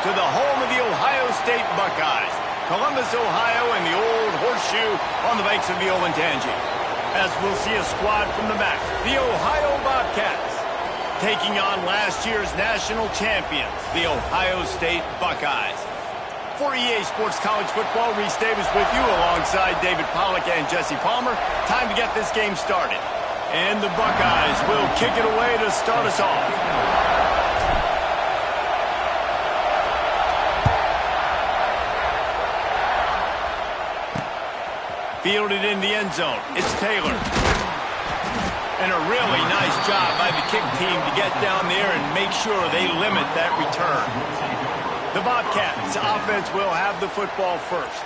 to the home of the Ohio State Buckeyes, Columbus, Ohio, and the old horseshoe on the banks of the Olentangy. As we'll see a squad from the back, the Ohio Bobcats, taking on last year's national champions, the Ohio State Buckeyes. For EA Sports College Football, Reese Davis with you alongside David Pollack and Jesse Palmer. Time to get this game started. And the Buckeyes will kick it away to start us off. Fielded in the end zone. It's Taylor. And a really nice job by the kick team to get down there and make sure they limit that return. The Bobcats offense will have the football first.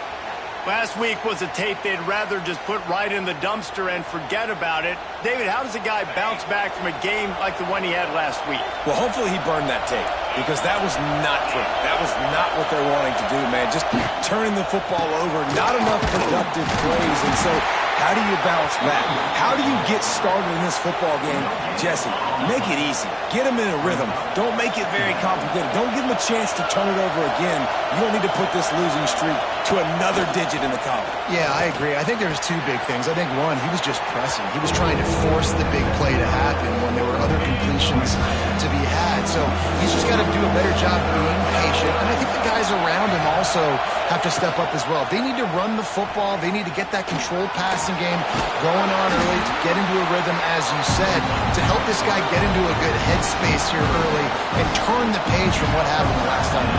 Last week was a tape they'd rather just put right in the dumpster and forget about it. David, how does a guy bounce back from a game like the one he had last week? Well, hopefully he burned that tape, because that was not pretty. That was not what they're wanting to do, man. Just turning the football over, not enough productive plays. And so how do you bounce back? How do you get started in this football game? Jesse, make it easy. Get him in a rhythm. Don't make it very complicated. Don't give him a chance to turn it over again. You don't need to put this losing streak to another digit in the column. Yeah, I agree. I think there's two big things. I think, one, he was just pressing. He was trying to force the big play to happen when there were other completions to be had. So he's just got to do a better job being patient. And I think the guys around him also have to step up as well. They need to run the football. They need to get that controlled passing game going on early to get into a rhythm, as you said, to help this guy get into a good headspace here early and turn the page from what happened the last time.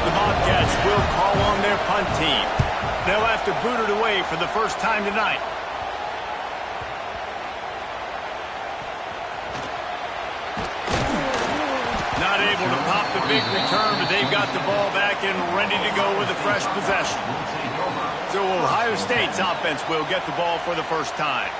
The Bobcats will call on their punt team. They'll have to boot it away for the first time tonight. Not able to pop the big return, but they've got the ball back and ready to go with a fresh possession. So Ohio State's offense will get the ball for the first time.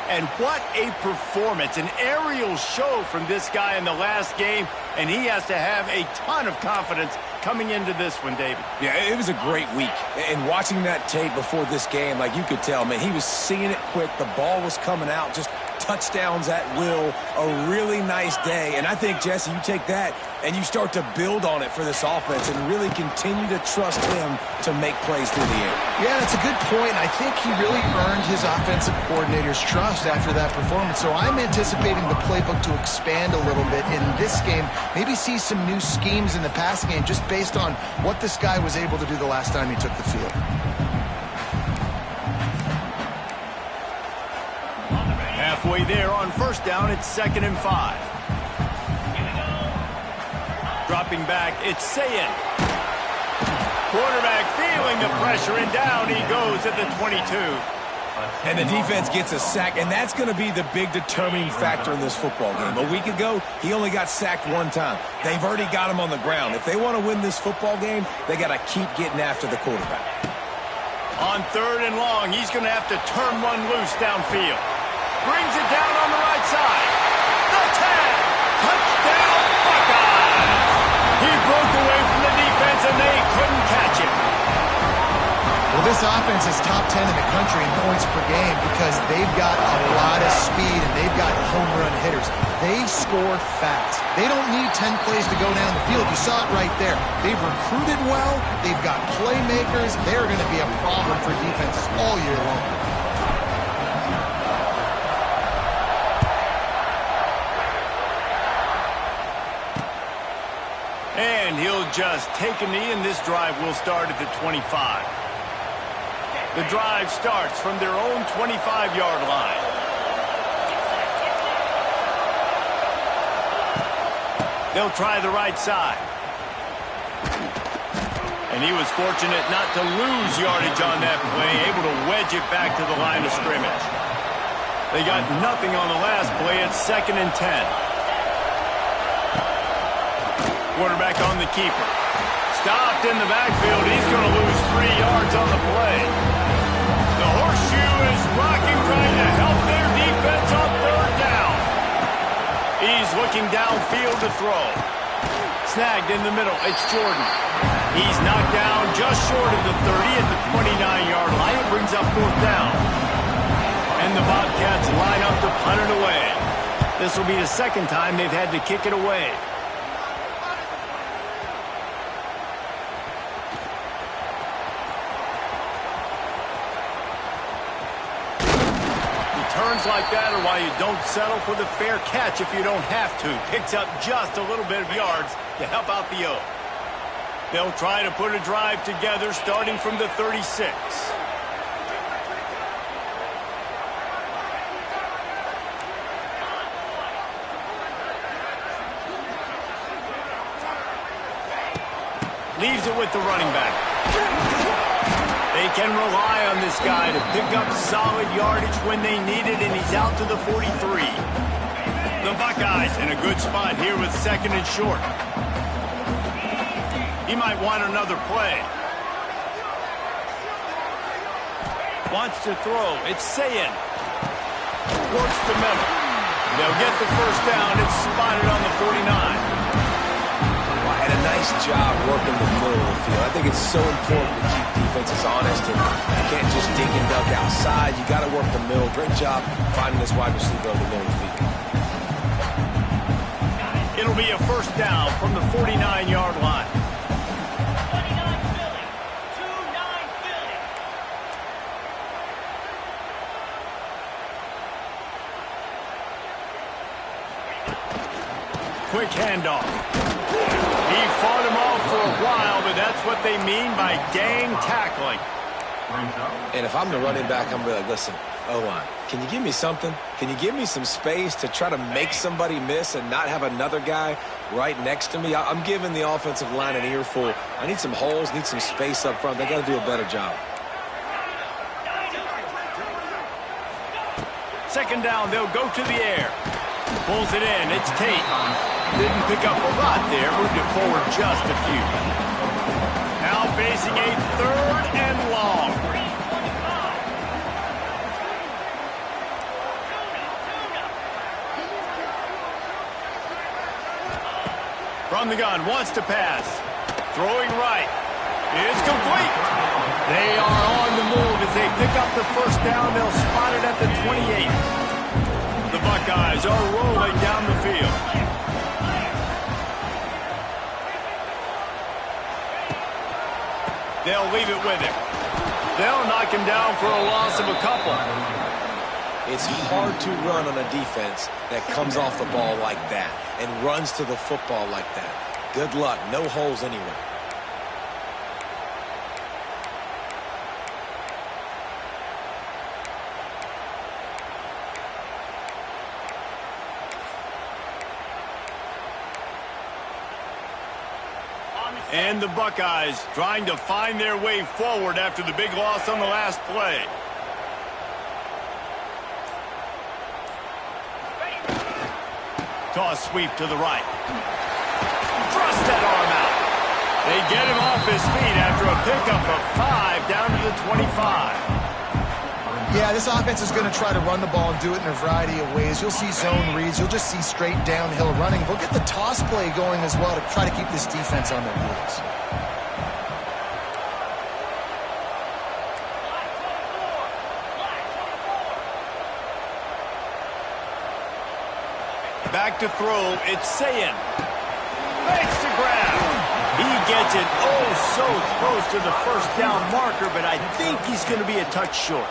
And what a performance, an aerial show from this guy in the last game, and he has to have a ton of confidence coming into this one, David. Yeah, it was a great week. And watching that tape before this game, like you could tell, man, he was seeing it quick. The ball was coming out, just touchdowns at will, a really nice day. And I think, Jesse, you take that and you start to build on it for this offense and really continue to trust him to make plays through the air. Yeah, that's a good point. I think he really earned his offensive coordinator's trust after that performance. So I'm anticipating the playbook to expand a little bit in this game, maybe see some new schemes in the passing game just based on what this guy was able to do the last time he took the field. Halfway there on first down, it's 2nd and 5. Dropping back, it's Sayin. Quarterback feeling the pressure, and down he goes at the 22. And the defense gets a sack, and that's going to be the big determining factor in this football game. A week ago, he only got sacked one time. They've already got him on the ground. If they want to win this football game, they got to keep getting after the quarterback. On 3rd and long, he's going to have to turn one loose downfield. Brings it down on the right side. The tag. Touchdown, Buckeyes. He broke away from the defense, and they couldn't catch him. Well, this offense is top 10 in the country in points per game because they've got a lot of speed and they've got home run hitters. They score fast. They don't need 10 plays to go down the field. You saw it right there. They've recruited well. They've got playmakers. They're going to be a problem for defenses all year long. And he'll just take a knee, and this drive will start at the 25. The drive starts from their own 25-yard line. They'll try the right side. And he was fortunate not to lose yardage on that play, able to wedge it back to the line of scrimmage. They got nothing on the last play. It's 2nd and 10. Quarterback on the keeper. Stopped in the backfield. He's going to lose 3 yards on the play. The horseshoe is rocking, trying to help their defense on 3rd down. He's looking downfield to throw. Snagged in the middle. It's Jordan. He's knocked down just short of the 30 at the 29-yard line. It brings up 4th down. And the Bobcats line up to punt it away. This will be the 2nd time they've had to kick it away. Returns like that are why you don't settle for the fair catch if you don't have to. Picks up just a little bit of yards to help out the O. They'll try to put a drive together starting from the 36. Leaves it with the running back. They can rely on this guy to pick up solid yardage when they need it, and he's out to the 43. The Buckeyes in a good spot here with 2nd and short. He might want another play. Wants to throw. It's Sayin. Works the middle. They'll get the first down. It's spotted on the 49. Had a nice job working the middle of the field. I think it's so important to keep defenses honest, and you can't just dig and dug outside. You got to work the middle. Great job finding this wide receiver over the middle of the field. It'll be a first down from the 49-yard line. 29 Philly. 2-9 Philly. Quick handoff. He fought him off for a while, but that's what they mean by gang tackling. And if I'm the running back, I'm going to be like, listen, O-line, can you give me something? Can you give me some space to try to make somebody miss and not have another guy right next to me? I'm giving the offensive line an earful. I need some holes, need some space up front. They got to do a better job. 2nd down, they'll go to the air. Pulls it in. It's Tate. Didn't pick up a lot there. Moved it forward just a few. Now facing a 3rd and long. From the gun, wants to pass. Throwing right. It's complete. They are on the move as they pick up the first down. They'll spot it at the 28. The Buckeyes are rolling down the field. They'll leave it with him. They'll knock him down for a loss of a couple. It's hard to run on a defense that comes off the ball like that and runs to the football like that. Good luck. No holes anywhere. And the Buckeyes trying to find their way forward after the big loss on the last play. Toss sweep to the right. Thrust that arm out. They get him off his feet after a pickup of 5 down to the 25. Yeah, this offense is going to try to run the ball and do it in a variety of ways. You'll see zone reads. You'll just see straight downhill running. We'll get the toss play going as well to try to keep this defense on their heels. Back to throw. It's Sayin. Makes the grab. He gets it so close to the first down marker, but I think he's going to be a touch short.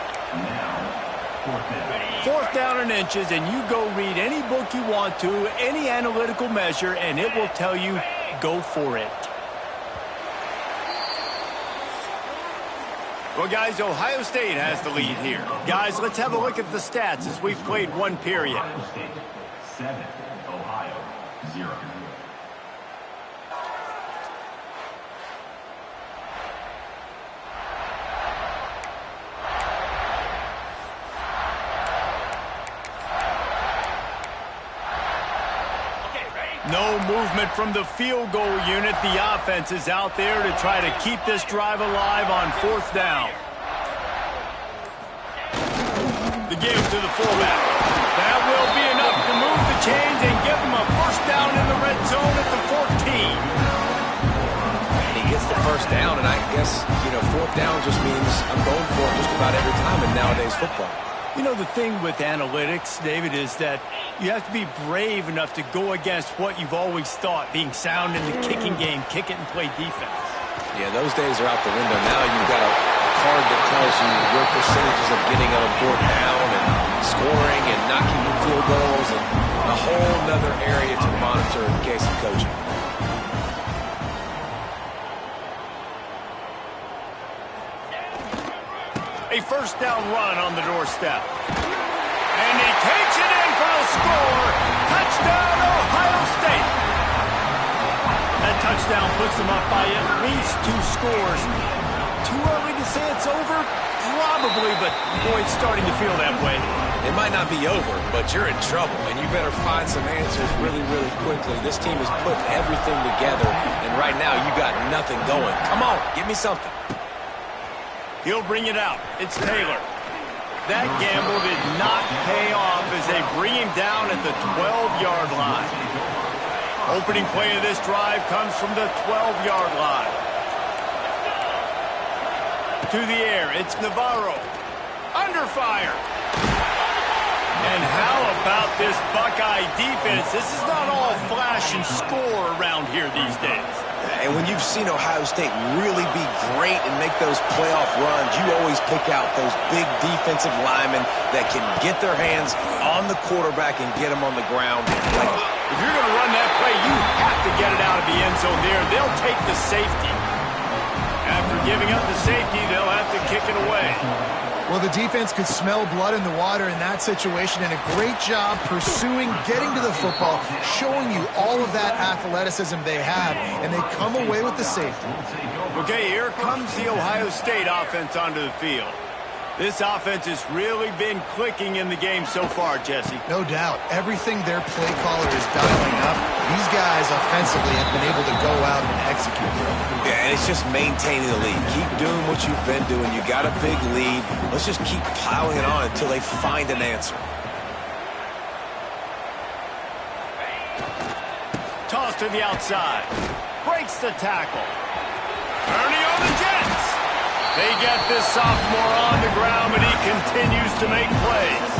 Fourth down in inches, and you go read any book you want to, any analytical measure, and it will tell you, go for it. Well, guys, Ohio State has the lead here. Guys, let's have a look at the stats as we've played one period. Ohio State 7, Ohio 0. No movement from the field goal unit. The offense is out there to try to keep this drive alive on 4th down. The give to the fullback. That will be enough to move the chains and give them a first down in the red zone at the 14. And he gets the first down, and I guess, 4th down just means I'm going for it just about every time in nowadays football. You know, the thing with analytics, David, is that you have to be brave enough to go against what you've always thought, being sound in the kicking game, kick it and play defense. Yeah, those days are out the window. Now you've got a card that tells you your percentages of getting on 4th down and scoring and knocking field goals, and a whole nother area to monitor in case of coaching. A first down run on the doorstep. And he takes it in for the score. Touchdown, Ohio State. That touchdown puts them up by at least 2 scores. Too early to say it's over? Probably, but boy, it's starting to feel that way. It might not be over, but you're in trouble, and you better find some answers really, really quickly. This team has put everything together, and right now you got nothing going. Come on, give me something. He'll bring it out. It's Taylor. That gamble did not pay off as they bring him down at the 12-yard line. Opening play of this drive comes from the 12-yard line. To the air, it's Navarro. Under fire. And how about this Buckeye defense? This is not all flash and score around here these days. And when you've seen Ohio State really be great and make those playoff runs, you always pick out those big defensive linemen that can get their hands on the quarterback and get him on the ground. If you're going to run that play, you have to get it out of the end zone there. They'll take the safety. After giving up the safety, they'll have to kick it away. Well, the defense could smell blood in the water in that situation, and a great job pursuing, getting to the football, showing you all of that athleticism they have, and they come away with the safety. Okay, here comes the Ohio State offense onto the field. This offense has really been clicking in the game so far, Jesse. No doubt. Everything their play caller is dialing up, these guys offensively have been able to go out and execute. Yeah, and it's just maintaining the lead. Keep doing what you've been doing. You got a big lead. Let's just keep piling it on until they find an answer. Toss to the outside. Breaks the tackle. Turning on the Jets. They get this sophomore on the ground, but he continues to make plays.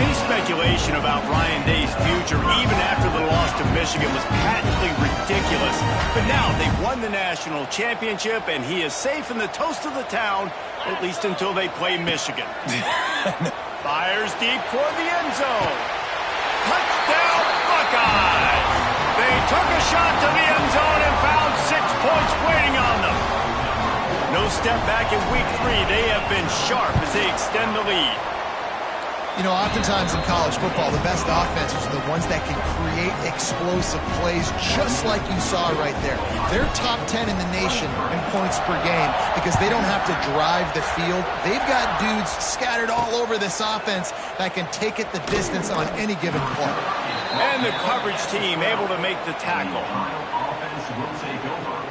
Any speculation about Ryan Day's future, even after the loss to Michigan, was patently ridiculous. But now they've won the national championship, and he is safe in the toast of the town, at least until they play Michigan. Fires deep toward the end zone. Touchdown, Buckeyes! They took a shot to the end zone and found 6 points waiting on them. No step back in week 3. They have been sharp as they extend the lead. You know, oftentimes in college football, the best offenses are the ones that can create explosive plays, just like you saw right there. They're top 10 in the nation in points per game because they don't have to drive the field. They've got dudes scattered all over this offense that can take it the distance on any given play. And the coverage team able to make the tackle.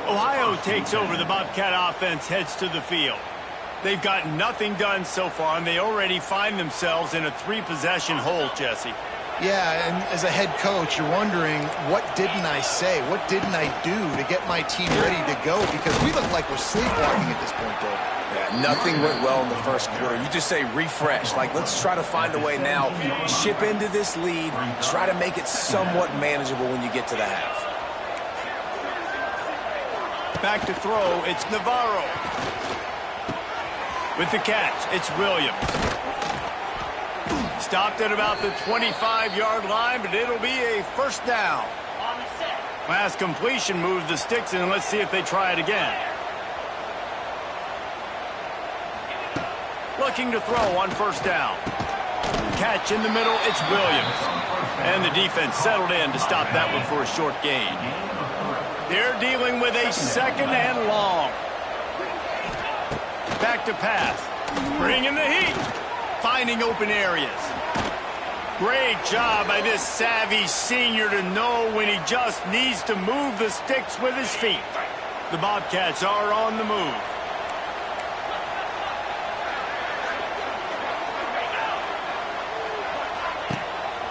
Ohio takes over. The Bobcat offense heads to the field. They've got nothing done so far, and they already find themselves in a 3-possession hole, Jesse. Yeah, and as a head coach, you're wondering, what didn't I say? What didn't I do to get my team ready to go? Because we look like we're sleepwalking at this point, Dave. Yeah, nothing went well in the first quarter. You just say refresh. Like, let's try to find a way now. Chip into this lead. Try to make it somewhat manageable when you get to the half. Back to throw, it's Navarro. With the catch, it's Williams. Stopped at about the 25-yard line, but it'll be a first down. On the set. Last completion moved the sticks in. Let's see if they try it again. Looking to throw on first down. Catch in the middle, it's Williams. And the defense settled in to stop that one for a short gain. They're dealing with a 2nd and long. Back to pass. Bringing the heat. Finding open areas. Great job by this savvy senior to know when he just needs to move the sticks with his feet. The Bobcats are on the move.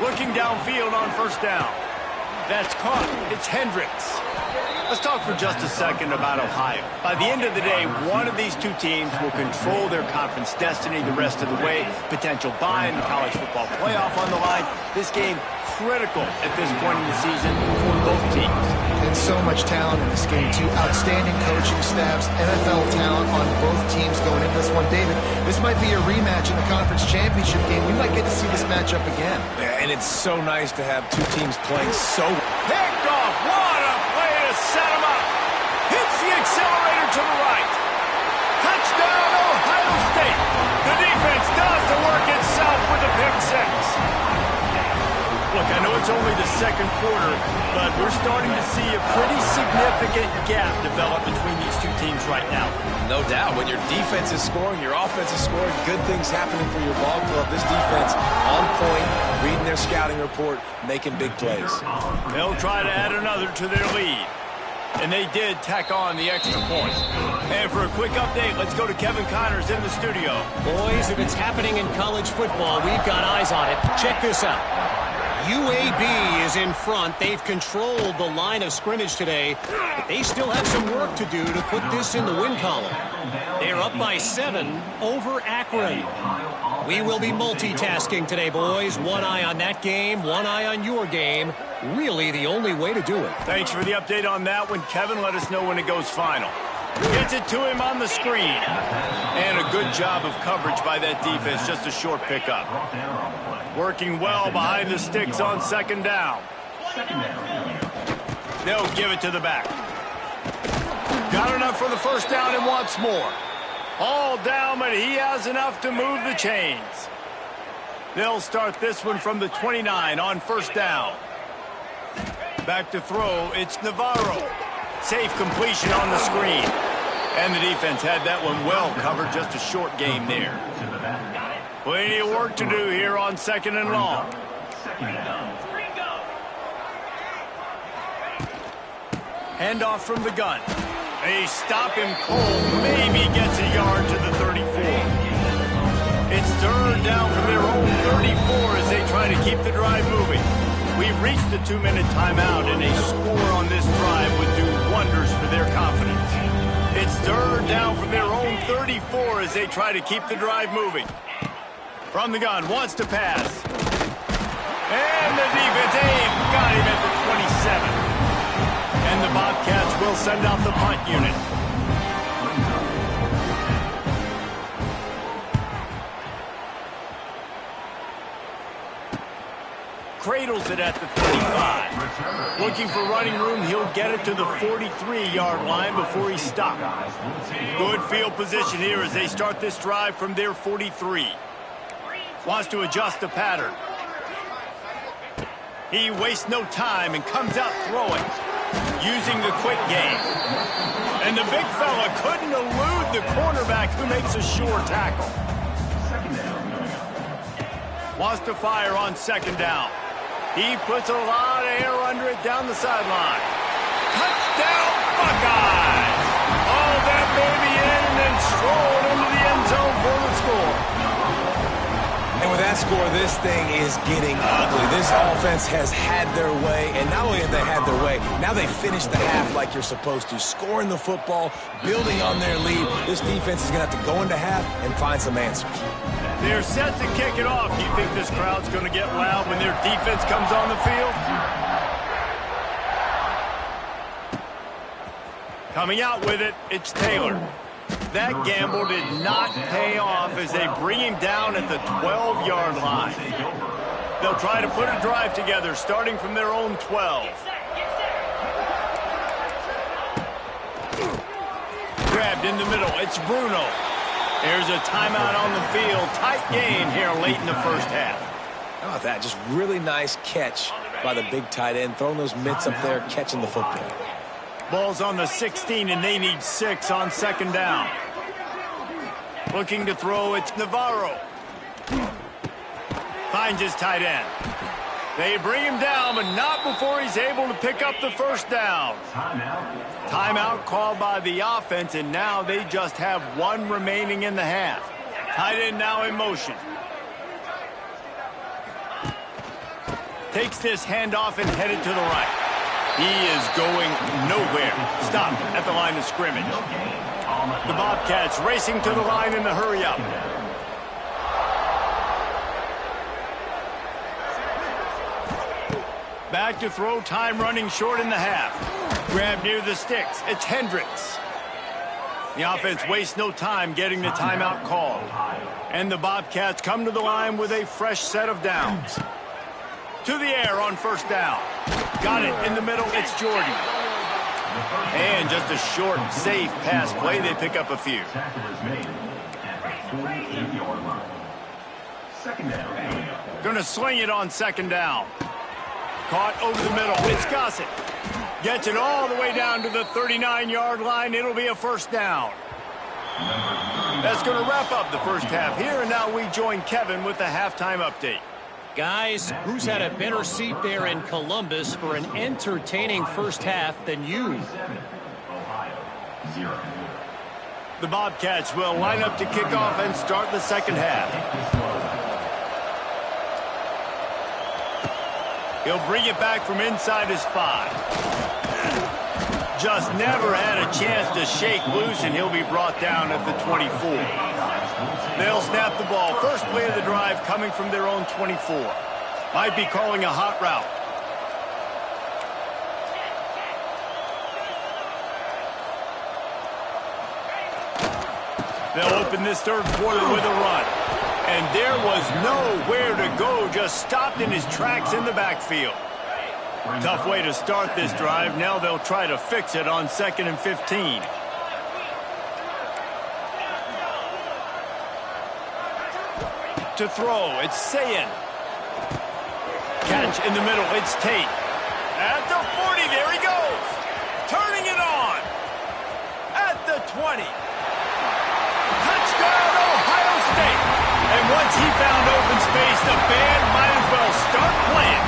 Looking downfield on first down. That's caught. It's Hendricks. Let's talk for just a second about Ohio. By the end of the day, one of these 2 teams will control their conference destiny the rest of the way. Potential bye in the college football playoff on the line. This game critical at this point in the season for both teams. And so much talent in this game, too. Outstanding coaching staffs, NFL talent on both teams going into this one. David, this This might be a rematch in the conference championship game. We might get to see this matchup again. Yeah, and it's so nice to have two teams playing so. Picked off. What a play to set him up. Hits the accelerator to the right. Touchdown, Ohio State. The defense does the work itself with a pick six. Look, I know it's only the second quarter, but we're starting to see a pretty significant gap develop between these two teams right now. No doubt. When your defense is scoring, your offense is scoring, good things happening for your ball club. This defense on point, reading their scouting report, making big plays. They'll try to add another to their lead. And they did tack on the extra point. And for a quick update, let's go to Kevin Connors in the studio. Boys, if it's happening in college football, we've got eyes on it. Check this out. UAB is in front. They've controlled the line of scrimmage today, but they still have some work to do to put this in the win column. They're up by 7 over Akron. We will be multitasking today, boys. One eye on that game, one eye on your game. Really the only way to do it. Thanks for the update on that one, Kevin. Let us know when it goes final. Gets it to him on the screen. And a good job of coverage by that defense. Just a short pickup. Working well behind the sticks on second down. They'll give it to the back. Got enough for the first down and wants more. All down, but he has enough to move the chains. They'll start this one from the 29 on first down. Back to throw, it's Navarro. Safe completion on the screen. And the defense had that one well covered, just a short game there. Plenty of work to do here on second and long. Handoff from the gun. They stop him cold, maybe gets a yard to the 34. It's third down from their own 34 as they try to keep the drive moving. We've reached the 2-minute timeout, and a score on this drive would do wonders for their confidence. It's third down from their own 34 as they try to keep the drive moving. From the gun, wants to pass. And the defense, got him at the 27. And the Bobcats will send out the punt unit. Cradles it at the 35. Looking for running room, he'll get it to the 43-yard line before he stopped. Good field position here as they start this drive from their 43. Wants to adjust the pattern. He wastes no time and comes out throwing, using the quick game. And the big fella couldn't elude the cornerback who makes a sure tackle. Wants to fire on second down. He puts a lot of air under it down the sideline. Touchdown, Buckeyes! All that baby in and then strolled into the end zone for the score. And with that score, this thing is getting ugly. This offense has had their way, and not only have they had their way, now they finish the half like you're supposed to, scoring the football, building on their lead. This defense is going to have to go into half and find some answers. They're set to kick it off. Do you think this crowd's going to get loud when their defense comes on the field? Coming out with it, it's Taylor. That gamble did not pay off as they bring him down at the 12-yard line. They'll try to put a drive together starting from their own 12. Grabbed in the middle, it's Bruno. There's a timeout on the field. Tight game here late in the first half. How about that? Just really nice catch by the big tight end, throwing those mitts up there, catching the football. Ball's on the 16, and they need 6 on second down. Looking to throw, it's Navarro. Finds his tight end. They bring him down, but not before he's able to pick up the first down. Timeout called by the offense, and now they just have 1 remaining in the half. Tight end now in motion. Takes this handoff and headed to the right. He is going nowhere. Stop at the line of scrimmage. The Bobcats racing to the line in the hurry-up. Back to throw, time running short in the half. Grab near the sticks. It's Hendricks. The offense wastes no time getting the timeout called. And the Bobcats come to the line with a fresh set of downs. To the air on first down. Got it in the middle. It's Jordan. And just a short, safe pass play. They pick up a few. Going to swing it on second down. Caught over the middle. It's Gossett. Gets it all the way down to the 39-yard line. It'll be a first down. That's going to wrap up the first half here, and now we join Kevin with the halftime update. Guys, who's had a better seat there in Columbus for an entertaining first half than you? The Bobcats will line up to kick off and start the second half. He'll bring it back from inside his 5. Just never had a chance to shake loose, and he'll be brought down at the 24. They'll snap the ball. First play of the drive coming from their own 24. Might be calling a hot route. They'll open this third quarter with a run. And there was nowhere to go, just stopped in his tracks in the backfield. Tough way to start this drive. Now they'll try to fix it on 2nd and 15. To throw, it's Sayin. Catch in the middle, it's Tate. At the 40, there he goes. Turning it on. At the 20. Touchdown, Ohio State. And once he found open space, the band might as well start playing.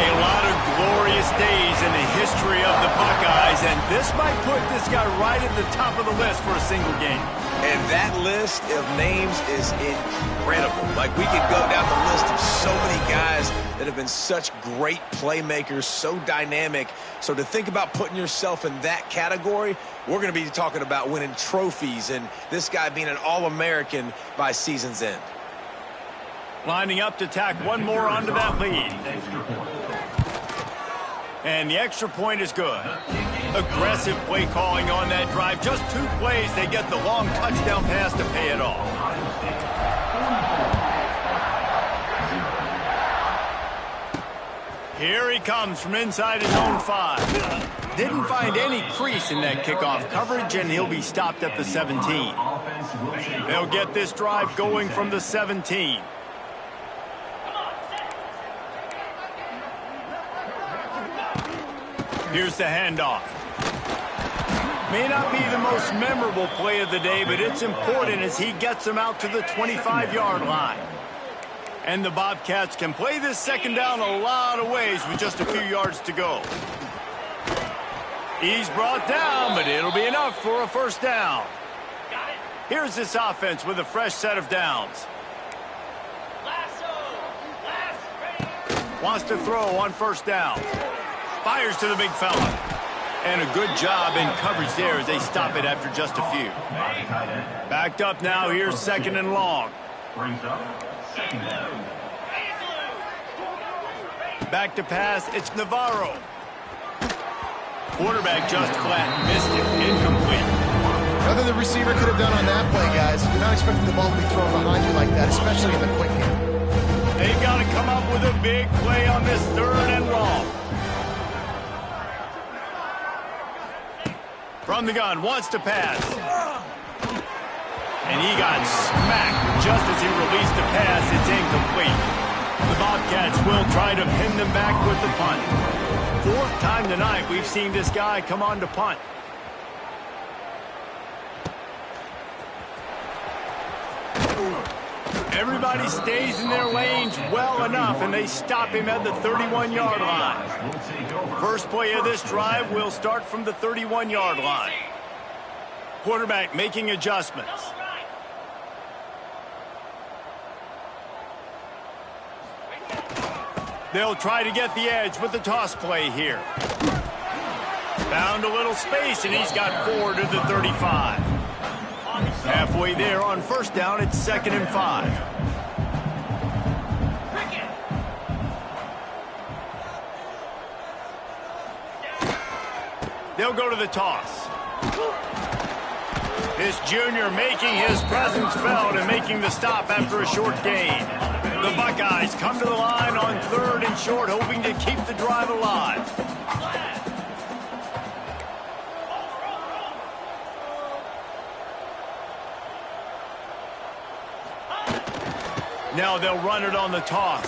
A lot of glorious days in the history of the Buckeyes, and this might put this guy right at the top of the list for a single game. And that list of names is incredible. Like, we could go down the list of so many guys that have been such great playmakers, so dynamic. So to think about putting yourself in that category, we're going to be talking about winning trophies and this guy being an All-American by season's end. Lining up to tack one more onto that lead. And the extra point is good. Aggressive play calling on that drive. Just 2 plays, they get the long touchdown pass to pay it off. Here he comes from inside his own 5. Didn't find any crease in that kickoff coverage, and he'll be stopped at the 17. They'll get this drive going from the 17. Here's the handoff. May not be the most memorable play of the day, but it's important as he gets them out to the 25-yard line. And the Bobcats can play this second down a lot of ways with just a few yards to go. He's brought down, but it'll be enough for a first down. Here's this offense with a fresh set of downs. Wants to throw on first down. Fires to the big fella. And a good job in coverage there as they stop it after just a few. Backed up now. Here's 2nd and long. Back to pass. It's Navarro. Quarterback just flat. Missed it. Incomplete. Nothing the receiver could have done on that play, guys. You're not expecting the ball to be thrown behind you like that, especially in the quick game. They've got to come up with a big play on this 3rd and long. From the gun, wants to pass. And he got smacked just as he released the pass. It's incomplete. The Bobcats will try to pin them back with the punt. 4th time tonight we've seen this guy come on to punt. Everybody stays in their lanes well enough, and they stop him at the 31-yard line. First play of this drive will start from the 31-yard line. Quarterback making adjustments. They'll try to get the edge with the toss play here. Found a little space, and he's got 4 to the 35. Halfway there on first down, it's 2nd and 5. They'll go to the toss. This junior making his presence felt and making the stop after a short gain. The Buckeyes come to the line on 3rd and short, hoping to keep the drive alive. Now they'll run it on the toss.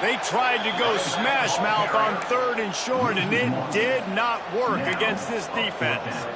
They tried to go smash mouth on 3rd and short, and it did not work against this defense.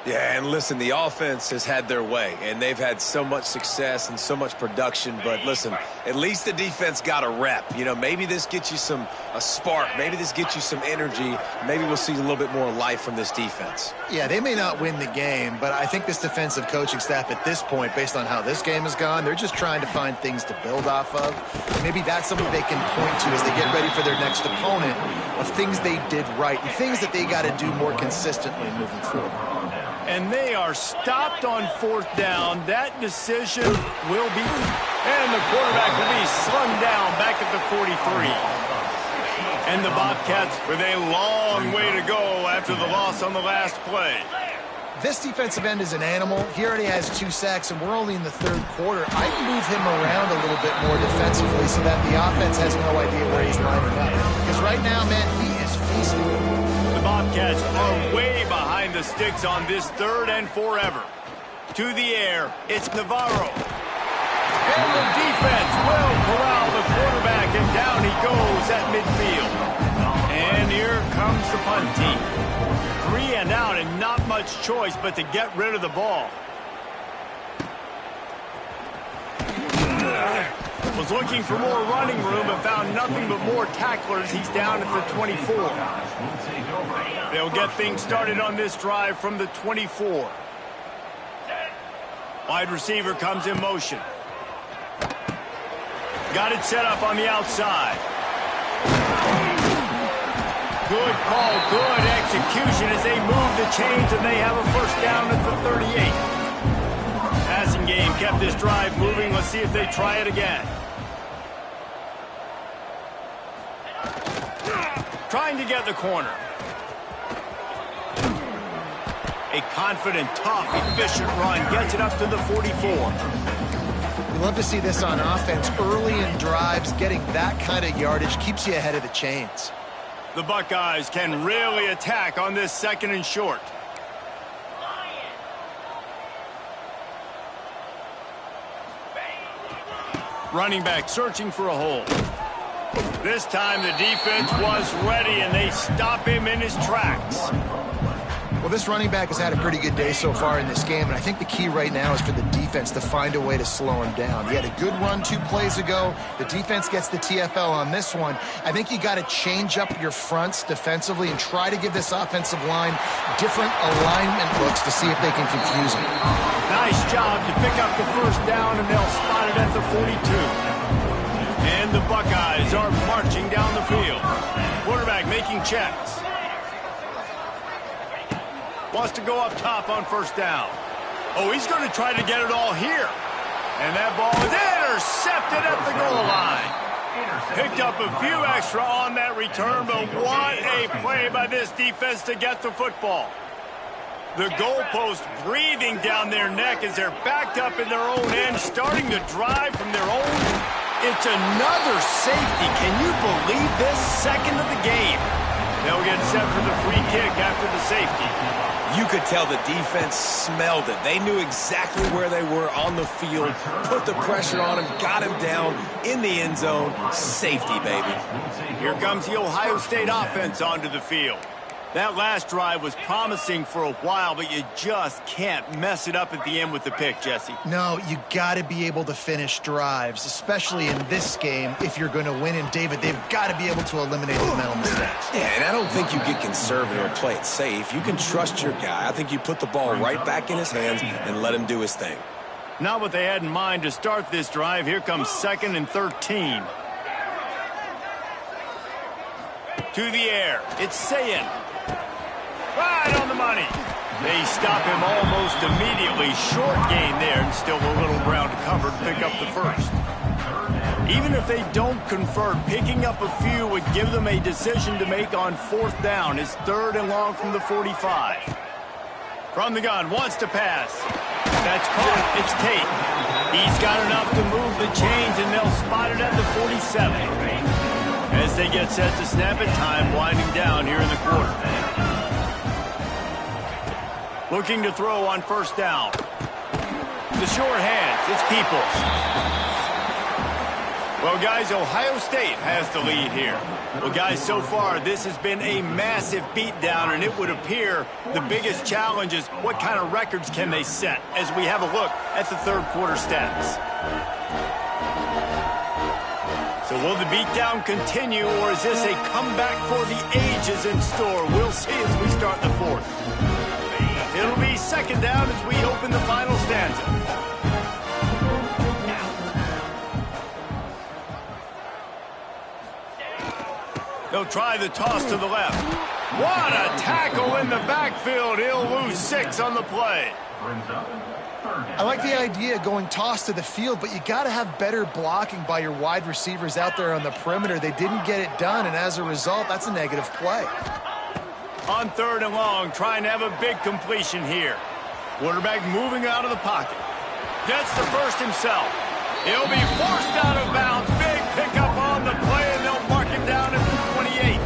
Yeah, and listen, the offense has had their way, and they've had so much success and so much production. But listen, at least the defense got a rep. You know, maybe this gets you a spark. Maybe this gets you some energy. Maybe we'll see a little bit more life from this defense. Yeah, they may not win the game, but I think this defensive coaching staff at this point, based on how this game has gone, they're just trying to find things to build off of. Maybe that's something they can point to as they get ready for their next opponent, of things they did right and things that they got to do more consistently moving forward. And they are stopped on 4th down. That decision will be, and the quarterback will be slung down back at the 43. And the Bobcats with a long way to go after the loss on the last play. This defensive end is an animal. He already has 2 sacks, and we're only in the 3rd quarter. I'd move him around a little bit more defensively so that the offense has no idea where he's lining up. Because right now, man, he is feasting. Bobcats are way behind the sticks on this 3rd and forever. To the air, it's Navarro. And the defense will corral the quarterback, and down he goes at midfield. And here comes the punt team. 3 and out, and not much choice but to get rid of the ball. Was looking for more running room, but found nothing but more tacklers. He's down at the 24. They'll get things started on this drive from the 24. Wide receiver comes in motion. Got it set up on the outside. Good call, good execution as they move the chains, and they have a first down at the 38. Passing game kept this drive moving. Let's see if they try it again. Trying to get the corner. A confident, tough, efficient run gets it up to the 44. We love to see this on offense. Early in drives, getting that kind of yardage keeps you ahead of the chains. The Buckeyes can really attack on this 2nd and short. Running back searching for a hole. This time the defense was ready, and they stop him in his tracks. Well, this running back has had a pretty good day so far in this game, and I think the key right now is for the defense to find a way to slow him down. He had a good run 2 plays ago. The defense gets the TFL on this one. I think you got to change up your fronts defensively and try to give this offensive line different alignment looks to see if they can confuse him. Nice job to pick up the first down, and they'll spot it at the 42. And the Buckeyes are marching down the field. Quarterback making checks. Wants to go up top on first down. Oh, he's going to try to get it all here. And that ball is intercepted at the goal line. Picked up a few extra on that return, but what a play by this defense to get the football. The goalpost breathing down their neck as they're backed up in their own end, starting to drive from their own. It's another safety. Can you believe this? 2nd of the game. They'll get set for the free kick after the safety. You could tell the defense smelled it. They knew exactly where they were on the field, put the pressure on him, got him down in the end zone. Safety, baby. Here comes the Ohio State offense onto the field. That last drive was promising for a while, but you just can't mess it up at the end with the pick, Jesse. No, you got to be able to finish drives, especially in this game if you're going to win. And, David, they've got to be able to eliminate the mental mistakes. Yeah, and I don't think you get conservative or play it safe. You can trust your guy. I think you put the ball right back in his hands and let him do his thing. Not what they had in mind to start this drive. Here comes 2nd and 13. To the air. It's Sayin. Right on the money. They stop him almost immediately. Short gain there, and still a little ground to cover to pick up the first. Even if they don't convert, picking up a few would give them a decision to make on 4th down. It's 3rd and long from the 45. From the gun, wants to pass. That's caught. It's Tate. He's got enough to move the chains, and they'll spot it at the 47. As they get set to snap it, time winding down here in the quarter. Looking to throw on first down. The short hands, it's Peoples. Well, guys, Ohio State has the lead here. Well, guys, so far, this has been a massive beatdown, and it would appear the biggest challenge is what kind of records can they set as we have a look at the third quarter stats. So will the beatdown continue, or is this a comeback for the ages in store? We'll see as we start the fourth. It'll be second down as we open the final stanza. They'll try the toss to the left. What a tackle in the backfield. He'll lose 6 on the play. I like the idea of going toss to the field, but you got to have better blocking by your wide receivers out there on the perimeter. They didn't get it done, and as a result, that's a negative play. On third and long, trying to have a big completion here. Quarterback moving out of the pocket. Gets the first himself. He'll be forced out of bounds. Big pickup on the play, and they'll mark him down at the 28.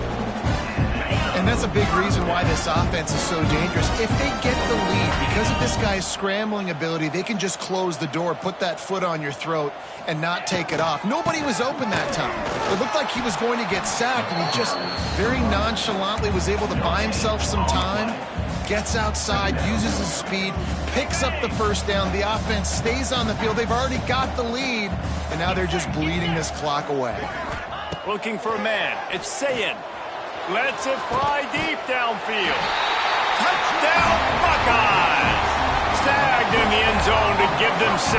And that's a big reason why this offense is so dangerous. If they get the lead, because of this guy's scrambling ability, they can just close the door, put that foot on your throat, and not take it off. Nobody was open that time. It looked like he was going to get sacked, and he just very nonchalantly was able to buy himself some time, gets outside, uses his speed, picks up the first down. The offense stays on the field. They've already got the lead, and now they're just bleeding this clock away. Looking for a man. It's Sayin. Lets it fly deep downfield. Touchdown, Buckeyes! Snagged in the end zone to give them 6.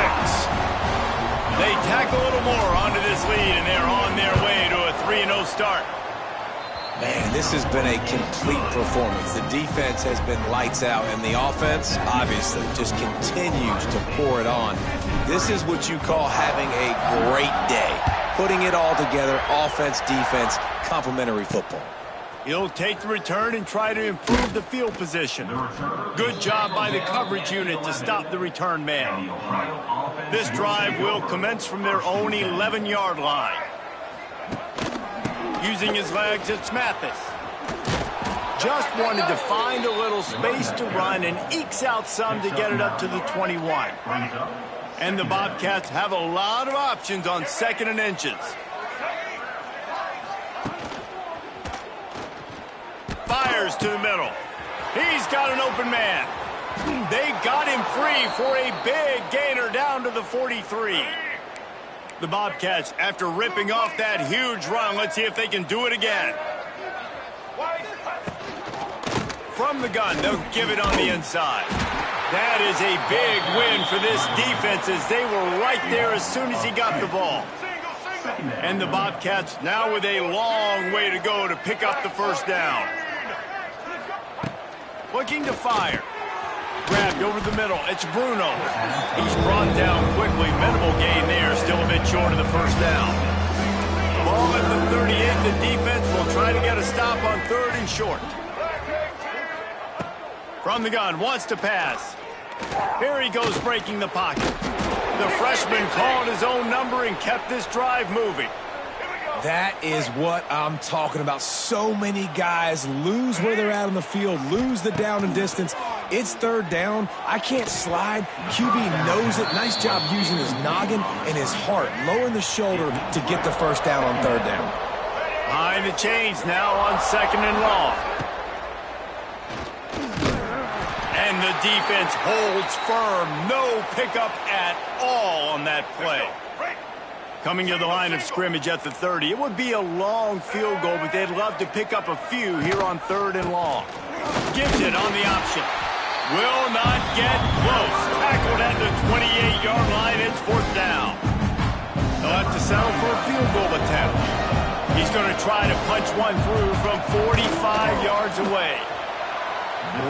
They tack a little more onto this lead, and they're on their way to a 3-0 start. Man, this has been a complete performance. The defense has been lights out, and the offense, obviously, just continues to pour it on. This is what you call having a great day. Putting it all together, offense, defense, complementary football. He'll take the return and try to improve the field position. Good job by the coverage unit to stop the return man. This drive will commence from their own 11-yard line. Using his legs, it's Mathis. Just wanted to find a little space to run and ekes out some to get it up to the 21. And the Bobcats have a lot of options on 2nd and inches. Fires to the middle. He's got an open man. They got him free for a big gainer down to the 43. The Bobcats, after ripping off that huge run, let's see if they can do it again. From the gun, they'll give it on the inside. That is a big win for this defense as they were right there as soon as he got the ball. And the Bobcats now with a long way to go to pick up the first down. Looking to fire. Grabbed over the middle. It's Bruno. He's brought down quickly. Minimal gain there. Still a bit short of the first down. Ball at the 38. The defense will try to get a stop on 3rd and short. From the gun. Wants to pass. Here he goes breaking the pocket. The freshman called his own number and kept this drive moving. That is what I'm talking about. So many guys lose where they're at on the field, lose the down and distance. It's 3rd down. I can't slide. QB knows it. Nice job using his noggin and his heart, lowering the shoulder to get the first down on 3rd down. Behind the chains now on 2nd and long. And the defense holds firm. No pickup at all on that play. Coming to the line of scrimmage at the 30. It would be a long field goal, but they'd love to pick up a few here on 3rd and long. Gives it on the option. Will not get close. Tackled at the 28-yard line. It's 4th down. They'll have to settle for a field goal attempt. He's going to try to punch one through from 45 yards away.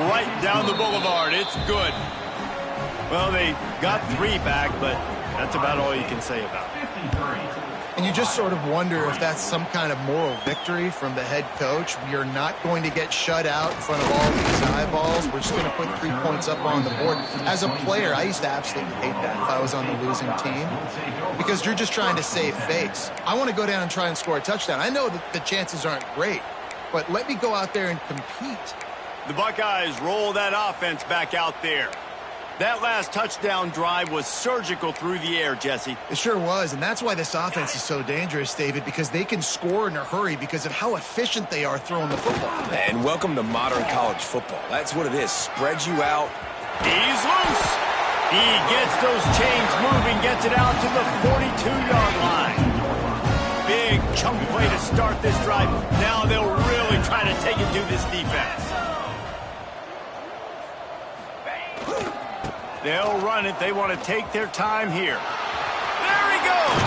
Right down the boulevard. It's good. Well, they got 3 back, but that's about all you can say about it. And you just sort of wonder if that's some kind of moral victory from the head coach. You're not going to get shut out in front of all these eyeballs. We're just going to put 3 points up on the board. As a player, I used to absolutely hate that if I was on the losing team, because you're just trying to save face. I want to go down and try and score a touchdown. I know that the chances aren't great, but let me go out there and compete. The Buckeyes roll that offense back out there. That last touchdown drive was surgical through the air, Jesse. It sure was, and that's why this offense is so dangerous, David, because they can score in a hurry because of how efficient they are throwing the football. And welcome to modern college football. That's what it is. Spread you out. He's loose. He gets those chains moving, gets it out to the 42-yard line. Big chunk play to start this drive. Now they'll really try to take it to this defense. They'll run it. They want to take their time here. There he goes.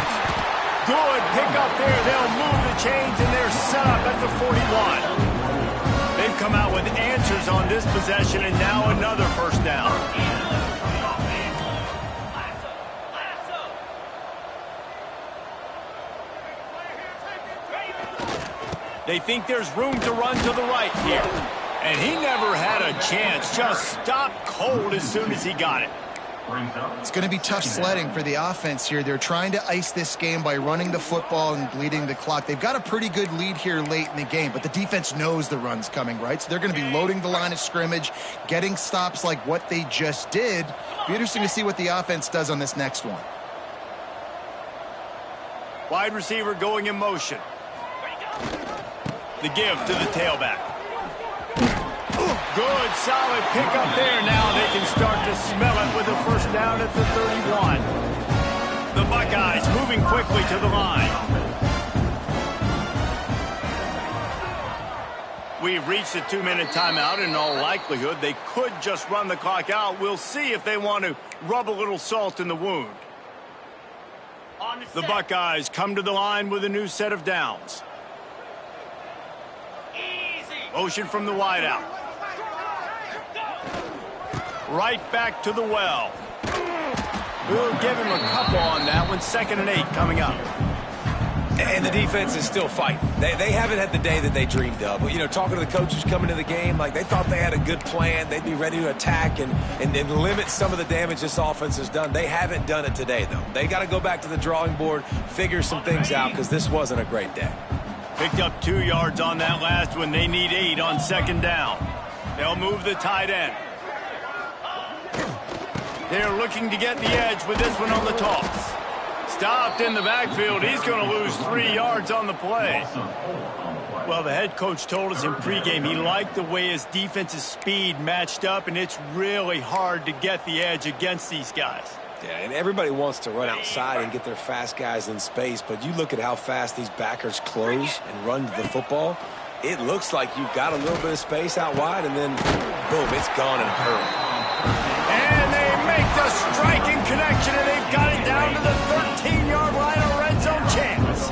Good pick up there. They'll move the chains, and they're set up at the 41. They've come out with answers on this possession, and now another first down. They think there's room to run to the right here. And he never had a chance. Just stopped cold as soon as he got it. It's going to be tough sledding for the offense here. They're trying to ice this game by running the football and bleeding the clock. They've got a pretty good lead here late in the game, but the defense knows the run's coming, right? So they're going to be loading the line of scrimmage, getting stops like what they just did. Be interesting to see what the offense does on this next one. Wide receiver going in motion. The give to the tailback. Good, solid pick up there. Now they can start to smell it with a first down at the 31. The Buckeyes moving quickly to the line. We've reached a 2-minute timeout. In all likelihood, they could just run the clock out. We'll see if they want to rub a little salt in the wound. The Buckeyes come to the line with a new set of downs. Motion from the wideout. Right back to the well. We'll give him a couple on that one. 2nd and 8 coming up. And the defense is still fighting. They haven't had the day that they dreamed of. But, you know, talking to the coaches coming to the game, like they thought they had a good plan. They'd be ready to attack and limit some of the damage this offense has done. They haven't done it today, though. They got to go back to the drawing board, figure some things out, because this wasn't a great day. Picked up 2 yards on that last one. They need 8 on 2nd down. They'll move the tight end. They're looking to get the edge with this one on the toss. Stopped in the backfield. He's going to lose 3 yards on the play. Well, the head coach told us in pregame he liked the way his defense's speed matched up, and it's really hard to get the edge against these guys. Yeah, and everybody wants to run outside and get their fast guys in space, but you look at how fast these backers close and run to the football. It looks like you've got a little bit of space out wide, and then, boom, it's gone in a hurry. And they make the striking connection, and they've got it down to the 13-yard line, a red zone chance.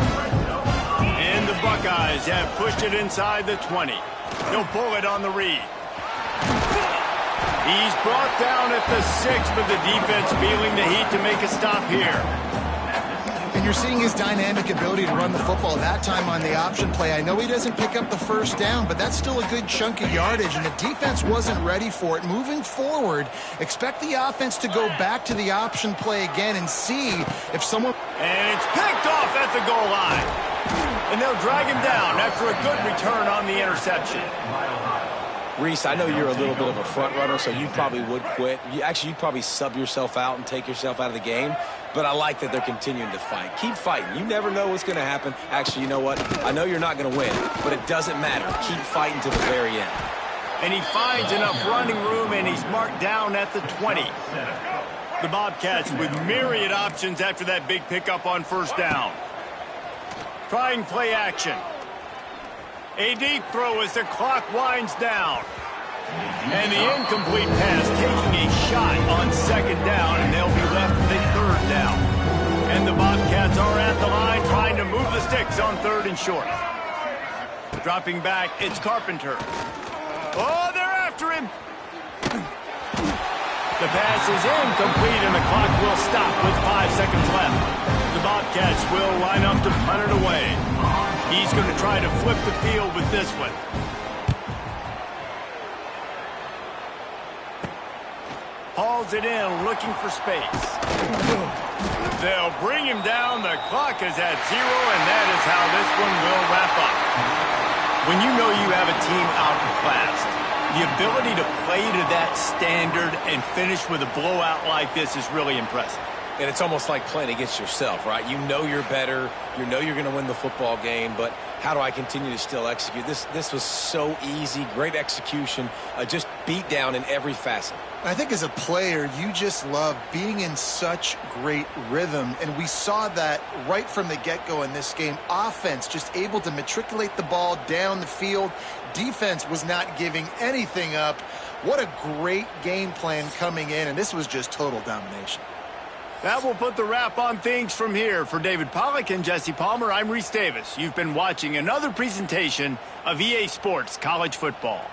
And the Buckeyes have pushed it inside the 20. They'll pull it on the read. He's brought down at the 6, but the defense feeling the heat to make a stop here. And you're seeing his dynamic ability to run the football that time on the option play. I know he doesn't pick up the first down, but that's still a good chunk of yardage, and the defense wasn't ready for it. Moving forward, expect the offense to go back to the option play again and see if someone... And it's picked off at the goal line. And they'll drag him down after a good return on the interception. Reese, I know you're a little bit of a front runner, so you probably would quit. You'd probably sub yourself out and take yourself out of the game. But I like that they're continuing to fight. Keep fighting. You never know what's going to happen. Actually, you know what? I know you're not going to win, but it doesn't matter. Keep fighting to the very end. And he finds enough running room, and he's marked down at the 20. The Bobcats with myriad options after that big pickup on first down. Trying play action. A deep throw as the clock winds down. And the incomplete pass taking a shot on 2nd down, and they'll be left with a 3rd down. And the Bobcats are at the line trying to move the sticks on 3rd and short. Dropping back, it's Carpenter. Oh, they're after him. The pass is incomplete, and the clock will stop with 5 seconds left. The Bobcats will line up attempt to punt it away. He's going to try to flip the field with this one. Hauls it in, looking for space. They'll bring him down. The clock is at 0, and that is how this one will wrap up. When you know you have a team outclassed, the ability to play to that standard and finish with a blowout like this is really impressive. And it's almost like playing against yourself, right? You know you're better. You know you're going to win the football game, but how do I continue to still execute? This was so easy, great execution, just beat down in every facet. I think as a player, you just love being in such great rhythm, and we saw that right from the get-go in this game. Offense just able to matriculate the ball down the field. Defense was not giving anything up. What a great game plan coming in, and this was just total domination. That will put the wrap on things from here. For David Pollack and Jesse Palmer, I'm Reese Davis. You've been watching another presentation of EA Sports College Football.